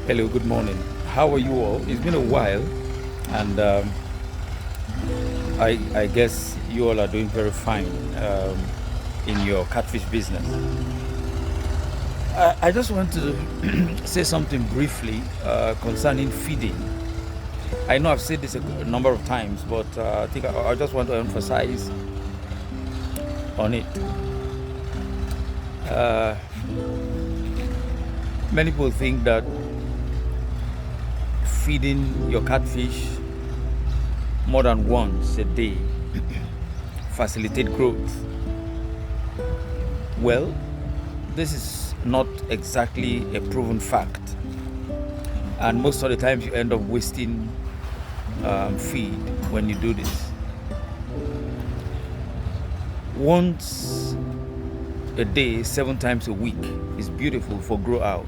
Hello, good morning. How are you all? It's been a while, and I guess you all are doing very fine in your catfish business. I just want to say something briefly concerning feeding. I know I've said this a number of times, but I think I just want to emphasize on it. Uh, Many people think that feeding your catfish more than once a day facilitate growth. Well, this is not exactly a proven fact, and most of the times you end up wasting feed when you do this. Once a day, 7 times a week is beautiful for grow out.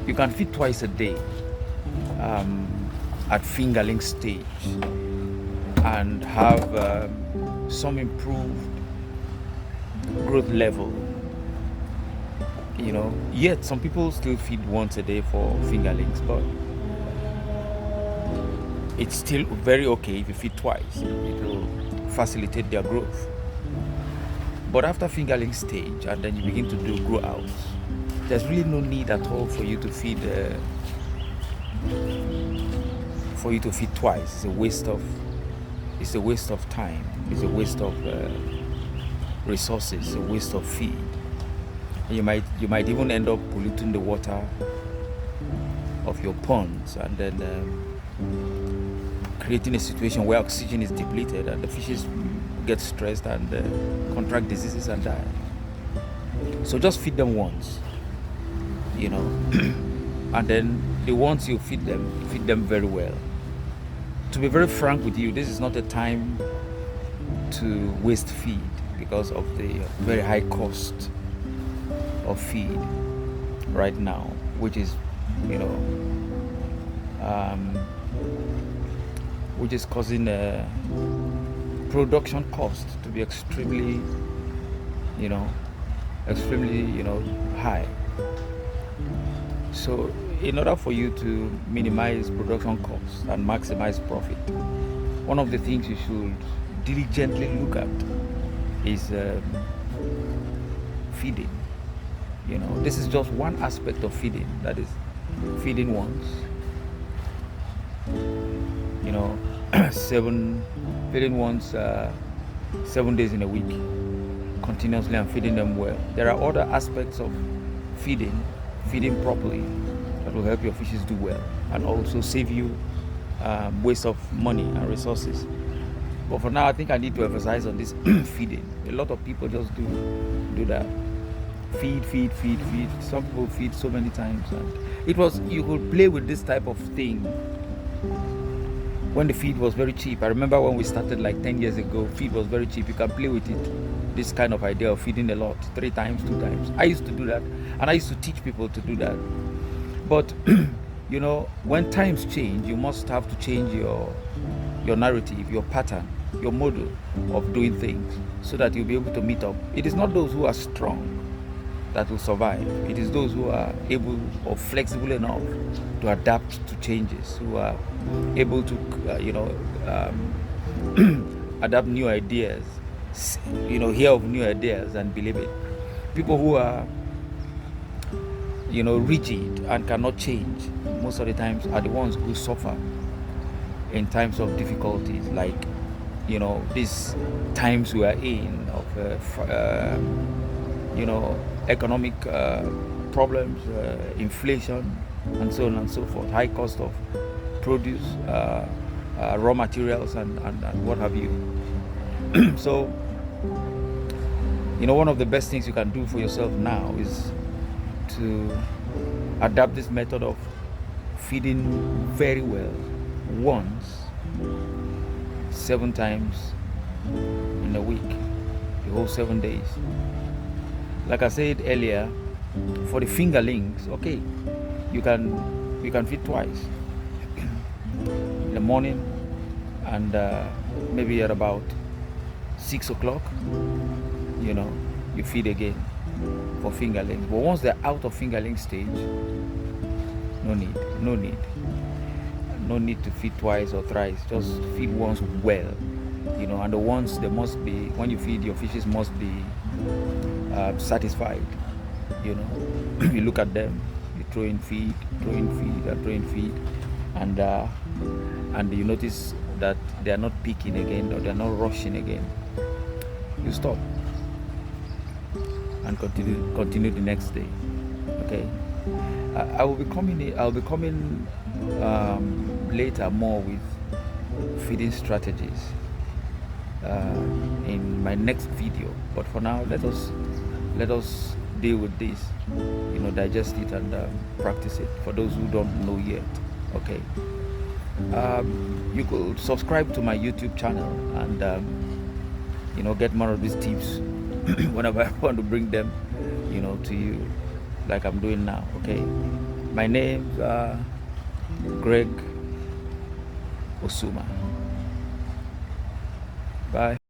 You can feed twice a day at fingerling stage and have some improved growth level. Yet some people still feed once a day for fingerlings, but it's still very okay if you feed twice. It will facilitate their growth. But after fingerling stage and then you begin to do grow outs, there's really no need at all for you to feed twice. It's a waste of time. It's a waste of resources. A waste of feed. And you might even end up polluting the water of your ponds, and then creating a situation where oxygen is depleted and the fishes get stressed and contract diseases and die. So just feed them once, and then the ones you feed them very well. To be very frank with you, this is not a time to waste feed because of the very high cost of feed right now, which is causing production cost to be extremely high. So in order for you to minimize production costs and maximize profit, one of the things you should diligently look at is feeding. This is just one aspect of feeding, that is feeding once, feeding once 7 days in a week continuously and feeding them well. There are other aspects of feeding properly, that will help your fishes do well and also save you waste of money and resources. But for now, I think I need to emphasize on this feeding. A lot of people just do that. Feed. Some people feed so many times, and you could play with this type of thing when the feed was very cheap. I remember when we started like 10 years ago, feed was very cheap. You can play with it. This kind of idea of feeding a lot, 3 times, 2 times. I used to do that, and I used to teach people to do that. But when times change, you must have to change your narrative, your pattern, your model of doing things, so that you'll be able to meet up. It is not those who are strong that will survive. It is those who are able or flexible enough to adapt to changes, who are able to adapt new ideas, hear of new ideas and believe it. People who are rigid and cannot change most of the times are the ones who suffer in times of difficulties, like these times we are in of economic problems, inflation, and so on and so forth, high cost of produce, raw materials, and what have you. So one of the best things you can do for yourself now is to adapt this method of feeding very well once 7 times in a week, the whole 7 days. Like I said earlier, for the fingerlings, okay, you can feed twice, in the morning and maybe at about 6 o'clock, you feed again for fingerlings. But once they're out of fingerling stage, No need, no need, no need to feed twice or thrice. Just feed once well, and the ones they must be, when you feed, your fishes must be satisfied. You look at them, you throw in feed, and you notice that they are not peaking again, or they are not rushing again. You stop and continue the next day. Okay. I'll be coming later more with feeding strategies in my next video. But for now, let us deal with this. Digest it and practice it. For those who don't know yet, okay. You could subscribe to my YouTube channel and get more of these tips whenever I want to bring them, to you, like I'm doing now. Okay. My name's Greg Osuma. Bye.